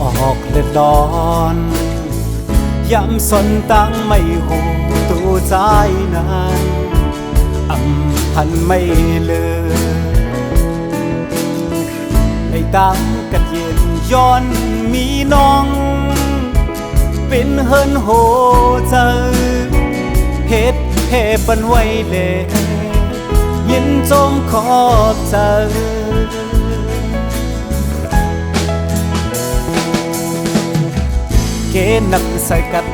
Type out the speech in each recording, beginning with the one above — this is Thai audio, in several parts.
ออกเลือดร้อนย้ำสนตั้งไม่หูตัวใจนั้นอำพันไม่เลือในตั้งกันเย็นย้อนมีน้องเป็นเฮินโหเจอเหตุเพปันไว้เลยยินจมขอบเจอเกนักใส่กัด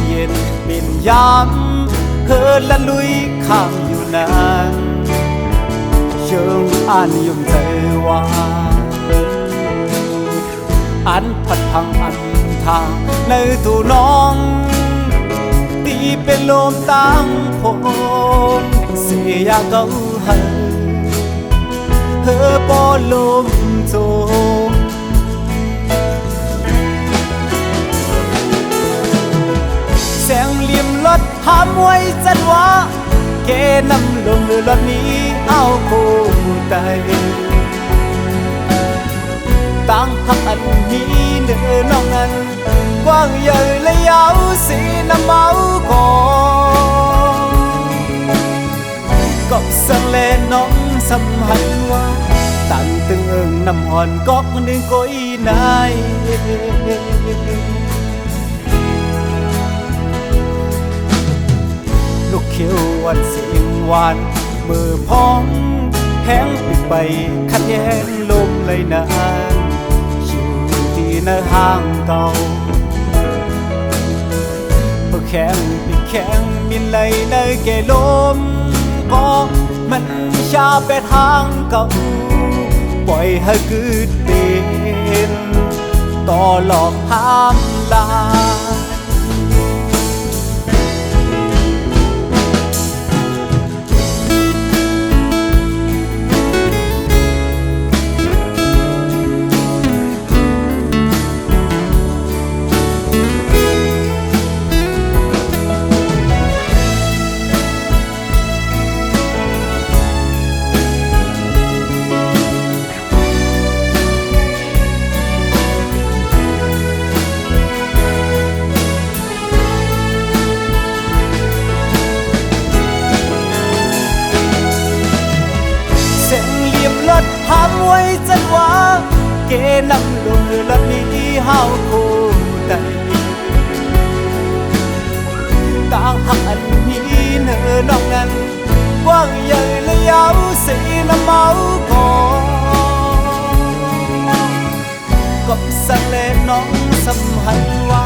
เย็นเป็นยามเธอละลุยข้างอยู่นานเชิงอ่านยุ่มใจว่าอันพัดพังอันทางในตูน้องตีเป็นลมตั้งผมเสียเก่าหันเธอปอลมโจแสงเหลี่ยมรถห้ามไว้จันว่าเกนำลงรถนี้เอาคู่ใจตั้งหักอันนี้เนื้อน้องนั้นกว้างใหญ่และยาวสีน้ำเมาก่อนก็สังเลน้องสำหันว่าตันตึงเอิงน้ำอ่อนก็นึงก้อยนายลูกเขียววันเสียงหวานมือพองแห้งปิดไปขัดแย้งลมเลยนานอยู่ที่ในห้างเก่าเพื่อแข็งปิดแข็งมินเลยในเกลมก็มันชาไปทางเก่าปล่อยให้กึดเป็นต่อหลอกห้ามลาห้ามไว้จันว่าเกนำลงรถนี้ห้าวคู่ใจต่างหักอันนี้เนื้อน้องนั้นกว้างใหญ่และยาวสีน้ำเมาก่อนก็สั่งเล่นน้องสำหันว่า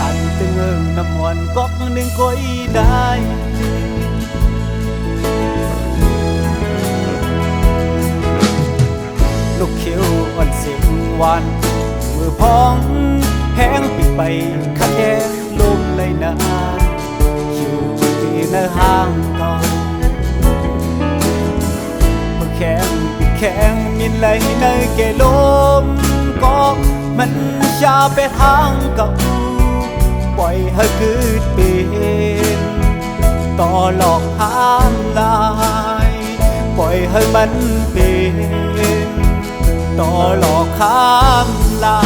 ตันตึงเอิงน้ำวันก็นึงก้อยได้ลูกเขียววันเสียงหวานมือพองแห้งปิดไปขัดแย้งลมเลยนานอยู่ที่ในห้างเก่ามือแข็งปิดแข็งมินเลยในเกลมก็มันชาไปทางเก่าปล่อยให้กึดเป็นต่อหลอกห้ามลายปล่อยให้มันเป็นต่อหลอกข้ามลา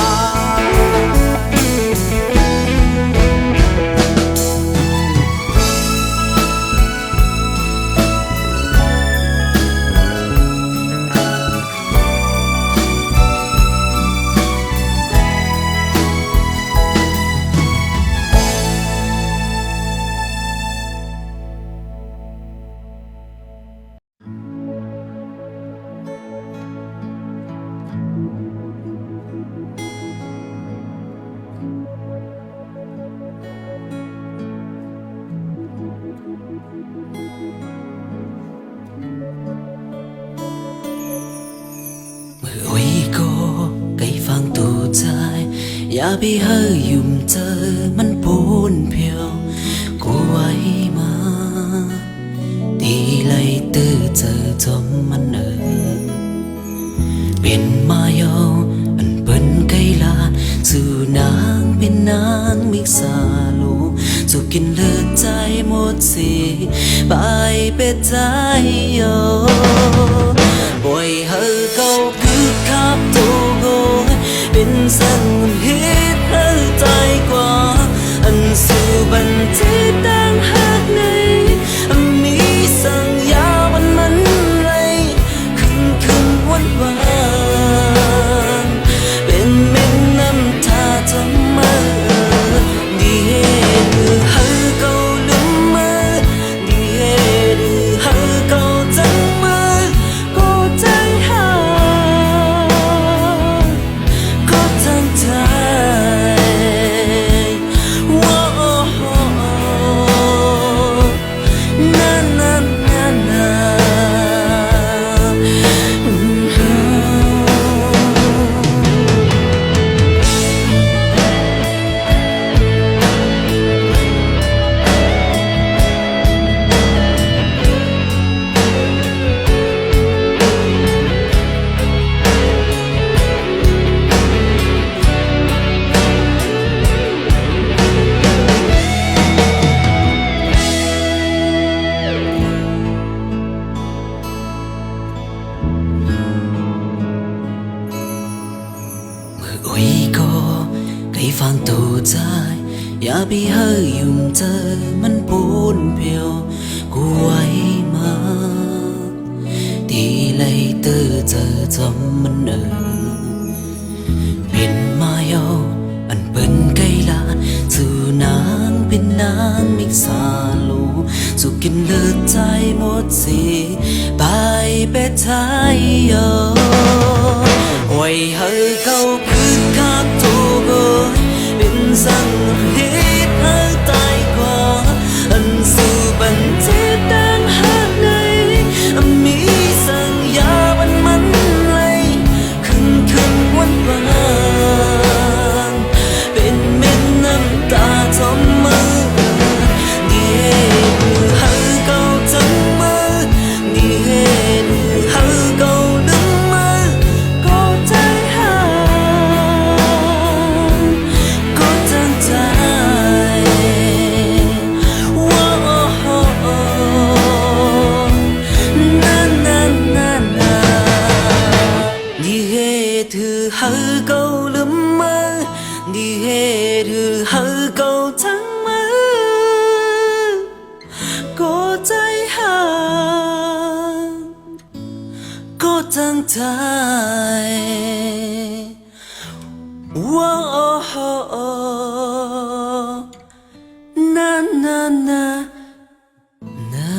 อย่าไปเฮยยุ่มเจอมันปูนเพียวกูไว้มาตีไล่ตื้อเจอจมมันเป็นมายออันเป็นไกลานสู่นางเป็นนางมิกษาลูสุกินเลือดใจหมดสิไปเป็ดใจโยบ่อยเฮยเก่าคือขับตัวโกเป็นสังเฮ Ôi có cái vang tổ dàiอย่าไปเฮยยุ่งเจอมันปนเพียวกูไว้มาที่เลยเตอเจอจำมันเป็นมาเยาอันเป็นไกลลานสู่นางเป็นนางมิกษาลูสู่กินเลือดใจหมดสิไปเป็ดไทยเยอะไว้เฮยเขาพื้นคักโตเกยเป็นสังเหตุให้ตายกว่าอันสู่บันเจ็บดังหักในมีสัญญามันเลยขึ้นวันบางเป็นเม็ดน้ำตาจมมือนี่เหตุให้เขาจำมือนี่เหตุให้เขาลืมมือก็ใจหายก็จังใจว่านานานานานี่เหตุให้เขาลืมมือนี่เหตุให้เขาจำมือก็ใจหายก็จังใจว้าวนานานานา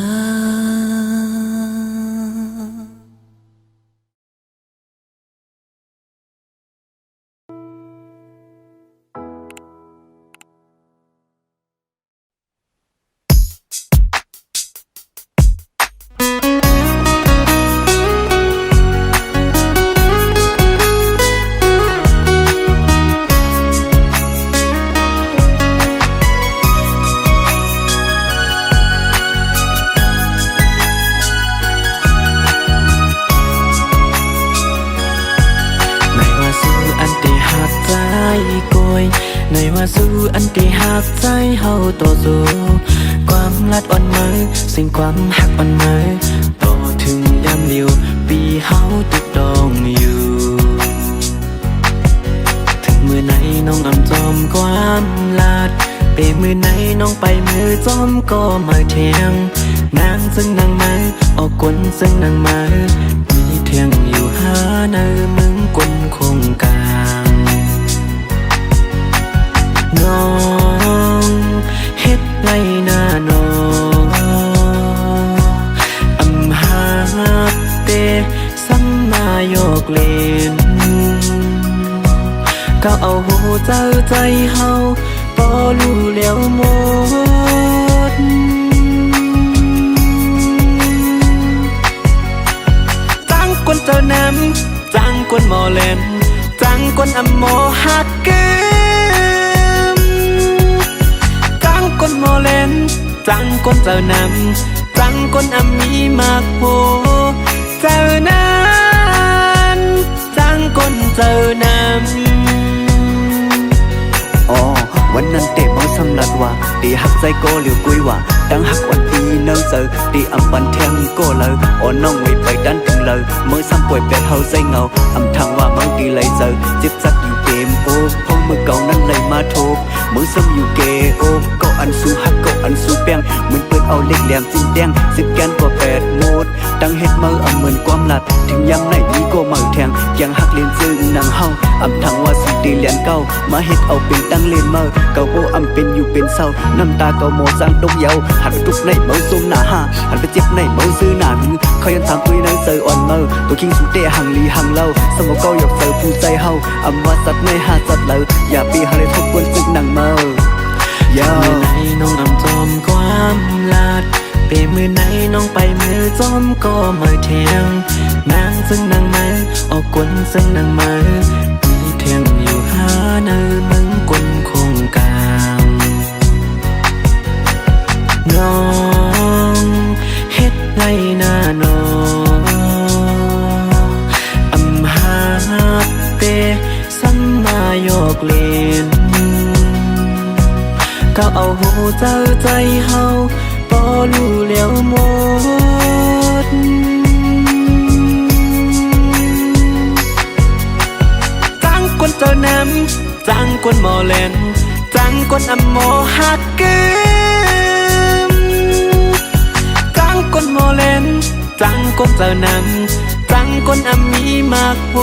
ในว่าสู้อันที่หักใจเฮาต่อสู้ความลัดอ่อนมือสิ่งความหักอ่อนมือต่อถึงยามเดียวปีเฮาติดดองอยู่ถึงมือไหนน้องอำจอมความลัดเปมือไหนน้องไปมือจอมก็มาเทียงนางซึ่งนางมือออกกวนซึ่งนางมือมีเทียงอยู่หาเนื้อมึงกวนคงกลางน้องเฮ็ดไรหน้าน้องอำหาเตสัมมาโยกเล่นก็เอาหูเจ้าใจเฮาปอรู้แล้วหมดจังคนเจ้าน้ำจังคนหมอเล่นจังคนอำหมอหักเกินจังคนหมอเล่นจังคนเจ้าน้ำจังคนอำมีมากโหเจ้านั้นจังคนเจ้าน้ำอ๋อวันนั้นเตะมองสำลัดว่าตีหักใจโกเหลียวกุยว่าดังหักวันตีเนิ่งเจอตีอำบันเทียงโกเลยอ๋อน้องไว้ไปดันถึงเลยเมื่อซ้ำป่วยเป็ดเฮาใจเงาอำทางว่ามังตีเลยเจอจิบจักอยู่เกมโอ้พงมือเก่านั้นเลยมาโทบมือซ้ำอยู่เกโอ้ก็อันสู้หักก็อันสู้แป้งเหมือนเปิดเอาเล็กแหลมจิ้มแดงสิบแกนกว่า8 โมดดังเฮ็ดมืออำเหมือนความลัดถึงยามไหนนี้ก็มาแทงยังหักเลียนซึ้งนางเฮาอำทางว่าสุดตีเหรียญเก่ามาเฮ็ดเอาเป็นตั้งเล่นเมื่อเก่าโอ้อำเป็นอยู่เป็นเศร้าน้ำตาเก่าโมสร้างตกเยาหันทุกในเมาซุ่มหน้าห้าหันไปเจ็บในเมาซื้อหน้าหึงเขายังถามตุยนางเจออ่อนเมื่อตัวคิงสุดเตะหังลีหังเล่าสมองเก่าอยากเจอผู้ใจเฮาอำว่าสัตว์ในหาสัตว์เลยอย่าปีหาเลยทบกวนซึ้งนางเมื่อยามือไหนน้องอำจอมความลัดเปมือไหนน้องไปมือจอมก็มาเทียงนางซึ่งนางมือออกกวนซึ่งนางมือมีเทียงอยู่หาเนื้อมึงกวนคงกลางน้องเฮ็ดไรหน้าน้องอำหาเตสัมมาโยกเล่นก็เอาหูเจ้าใจเฮาปอรู้แล้วหมดจังคนเจ้าน้ นหมอเลนจังก้นอโมหักกึมจังก้นหมอเลนจังก้นเจ้านำจังก้นอมีมากโพ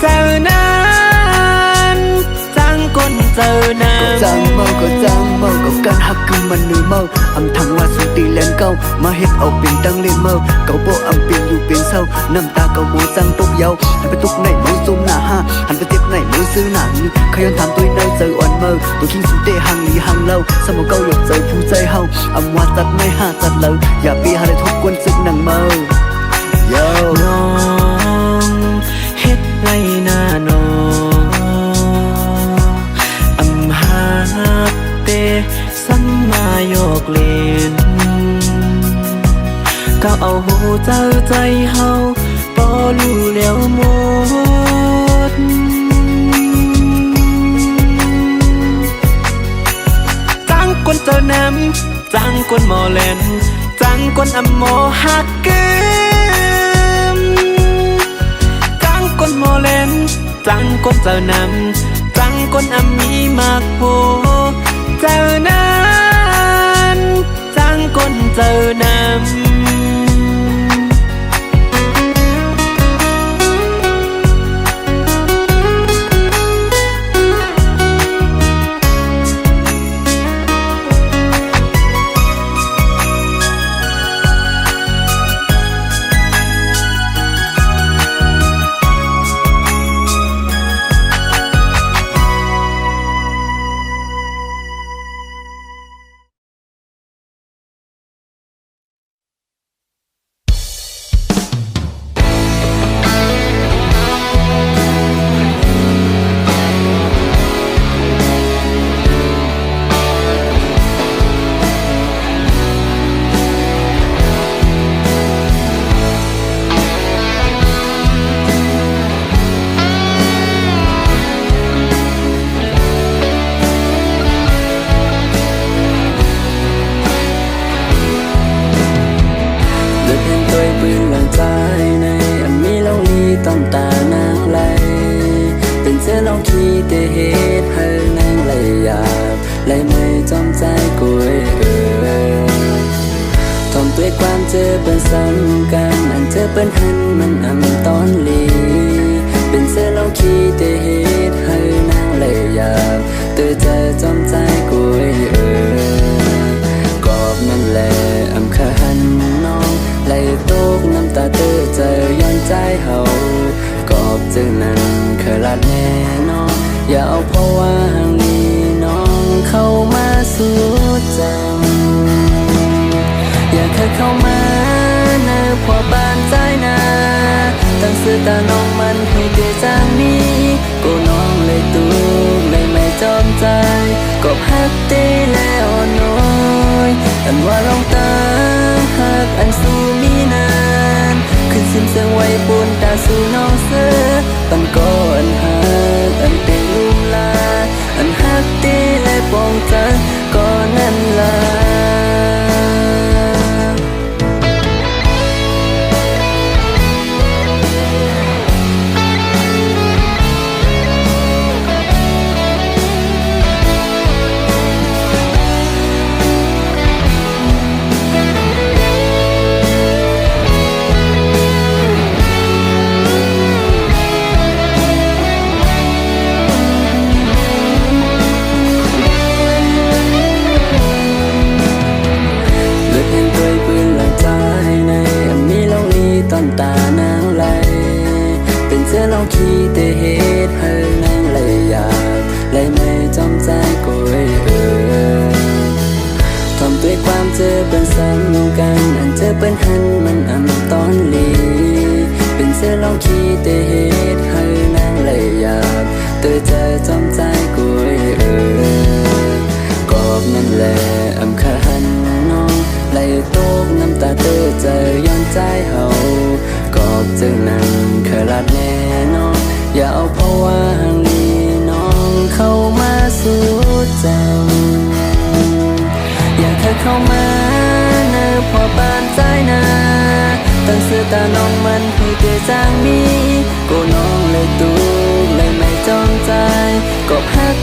เจ้านั้นจังก้นเจ้านำจังเมาก็จังเมากับการหักคือมันเหนื่อยเมาอำทั้งว่าสุตีแลนเก้ามาเฮ็ดเอาเป็นตั้งเล่นเมาเก่าโปอำเปลี่ยนอยู่เป็นเศร้าน้ำตาเก่าโมจังตกเยาหันไปตุกไหนเมาซุ่มหน้าห้าหันไปเจ็บไหนเมาซื้อหนังขยันถามตัวในเจออ่อนเมาตัวคิงสุเตหังลีหังเล่าสมองเก่าหยดเจอผู้ใจเฮาอำว่าจัดไม่ห้าจัดเล่าอย่าปีหาได้ทบกวนซึกหนังเมาโยน้องเฮ็ดไรหน้าน้องอำหาเตสัมมาโยกเล่นก็เอาหูเจ้าใจเฮาบ่รู้แล้วหมดจังก้นเจ้าน้ำจังก้นหมอเลนจังก้นอโมหักกึมจังก้นหมอเลนจังก้นเจ้าน้ำจังก้นอมีมากโพเจ้านั้นจังก้นเจ้าน้ำต้องตานางไหลเป็นเสื้อลองขี้เตเหตุให้นางไหลหยาบไหลไม่จอมใจกุยทอมด้วยความเจอเป็นซ้ำกันอันเจอเป็นหันมันอำตอนลีเป็นเสื้อลองขี้เตเหตุให้นางไหลหยาบตัวใจจอมใจกุยกอบนั่นแหละอำขาหันน้องไหลตกน้ำตาเตอเจอย้อนใจเฮากอบจึงนั้นเคยลัดแน่น้องอย่าเอาเพราะว่าห่างนี้น้องเข้ามาสู่จังอย่าเคยเข้ามาเนอพอบ้านใจนาตั้งสื่อตาน้องมันให้เตจางนี้ก็น้องเลยตูเลยไม่จอมใจกอบฮักเตแล้วน้อยอันว่าลองตาหักอันสู้มีนานขึ้นซิมเสียงไว้ปูนตาสู่น้องเสือปันก็อันหักอันเป็นลุมลาอันหักเตและปองจันก็นั่นลาตานางไหลเป็นเสื้อลองขี้เตเหตุให้นางไหลหยาบไหลไม่จอมใจกุยทอมด้วยความเจอเป็นซ้ำกันอันเจอเป็นหันมันอำตอนลีเป็นเสื้อลองขี้เตเหตุให้นางไหลหยาบตัวใจจอมใจกุยกอบนั่นแหละอำขาหันน้องไหลตกน้ำตาเตอเจอย้อนใจเฮากอบจึงนั้นเคยลัดแน่น้องอย่าเอาเพราะว่าห่างนี้น้องเข้ามาสู่จังอย่าเคยเข้ามาเนอพอบ้านใจนาตั้งสื่อตาน้องมันให้เตจางมีก็น้องเลยตูเลยไม่จอมใจกอบฮัก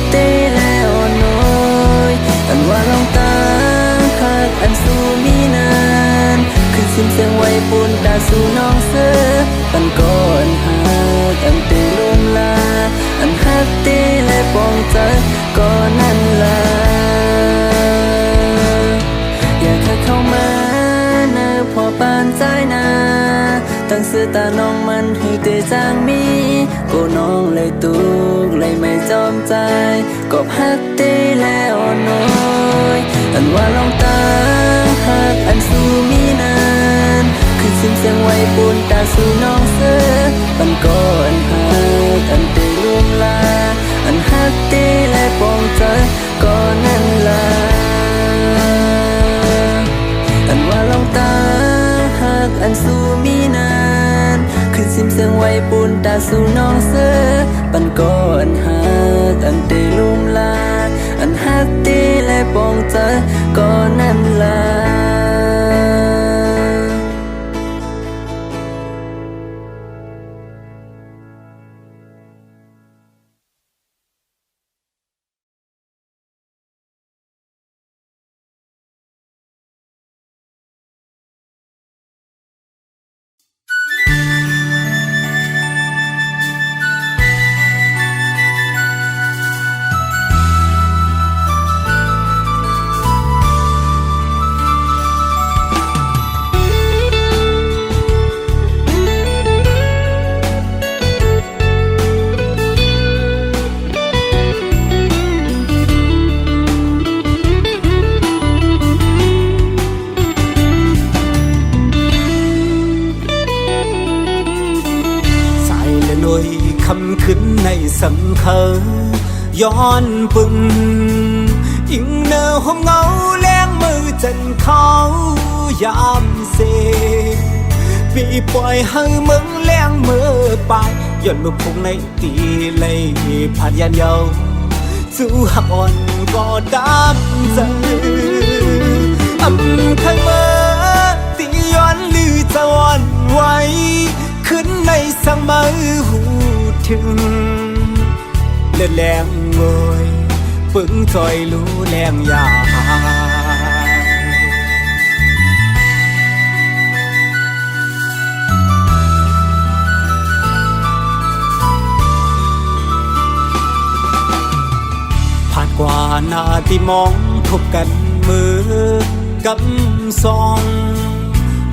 ทั้งเสื้อตาน้องมันให้เตจางมีกูน้องเลยตุกเลยไม่จอมใจก็ฮักเตแล้วน้อยอันว่าลองตาฮักอันสู้มีนานคือสิ้นเสียงไว้ปูนตาสู่น้องเสือปันก่อนฮักอันเตลืมลาอันฮักเตและปองใจก็นั่นลาอันว่าลองตาฮักอันสู้มีนานขึ้นซิมเสียงไว้ปูนตาสู่น้องเสือปันก่อนฮักอันเตลืมลาอันฮักเตและปองใจก็นั่นลาคำขึ้นในสังเคอย้อนปึงอิงเนอห้องเงาแรงมือจันเขายามเสปีปล่อยให้มึงแรงมือไปย้อนมือพงในตีเลยผ่านยันเยาสู้หักอ่อนก็ดำใจเคยเมื่อตีย้อนลือจะวันไว้ขึ้นในสังมือหูถึงเลือดแรงงอยปึงจอยรู้แรงยาผ่านกว่าหน้าที่มองพบกันมือกำซอง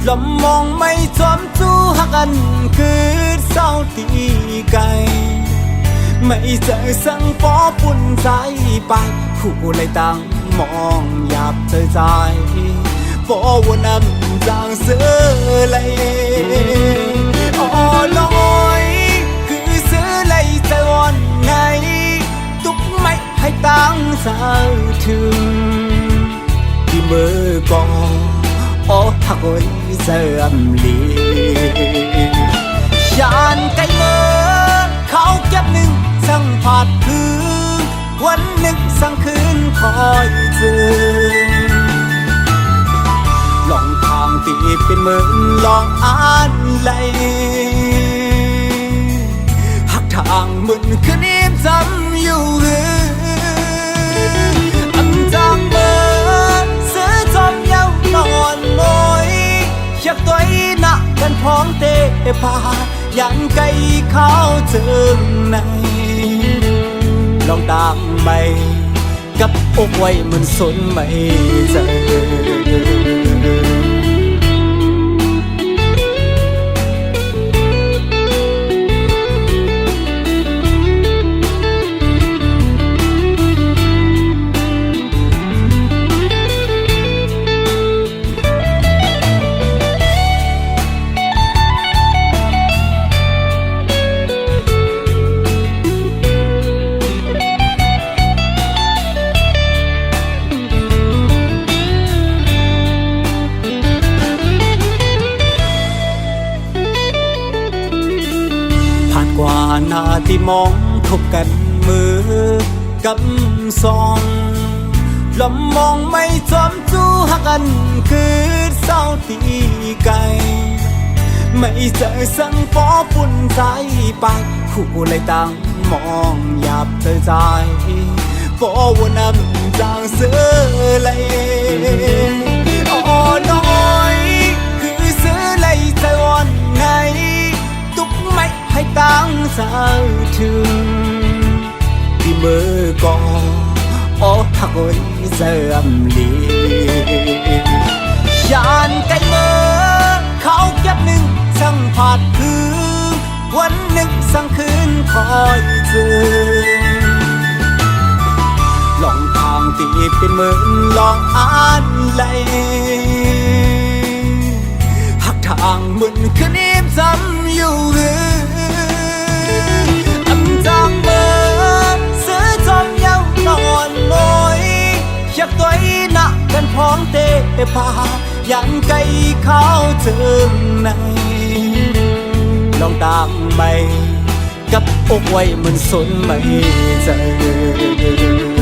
ลมมองไม่จอมจู้หักกันคือเศร้าตีไกลไม่เจอสังปอปุ่นใจไปคู่เลยตั้งมองหยาบเธอใจปอวนนำจางเสือเลยอ๋อลอยคือเสือเลยใจวันไงตุกไม่ให้ตั้งสาวถึงที่มือก่อนอ๋อหักไว้เสื่อมลียานไกลเมื่อเขาเก็บหนึ่งสั่งผาดคืนวันหนึ่งสั่งคืนคอยเจอลองทางตีเป็นเหมือนลองอ่านเลยหักทางมึนคืนนี้จำอยู่อันจางเมื่อเสือจอมยาวนอนมอยอยากตัวหนักกันพร้อมเตะพายันไกลเขาเจิงในลองตามไปกับอกไว้มันสนไม่เจอหน้าที่มองพบกันมือกำซองลมมองไม่จอมจู้หักกันคือเศร้าตีไกลไม่เจอสังปอปุ่นใจไปคู่เลยตั้งมองหยาบเธอใจปอวนนำจางเสือเลยอ๋อน้อยคือเสือเลยใจวันไงตุกไม่ให้ตั้งสาวถึงที่มือก่อนอ๋อหักไว้เสื่อมลียานไกลเมื่อเขาเก็บหนึ่งส ช่างผาดคือวันนึกสั่งคืนคอยเจอลองทางที่เป็นเหมือนลองอ่านไหลหักทางเหมือนคืนนี้จำอยู่หรือจางเบอซื้อจอมเย้านอนลอยอยากตัวหนักกันพ้องเตะพายันไก่ข้าวเจิมในลองตามไปกับอกไว้มันสนไม่เจอ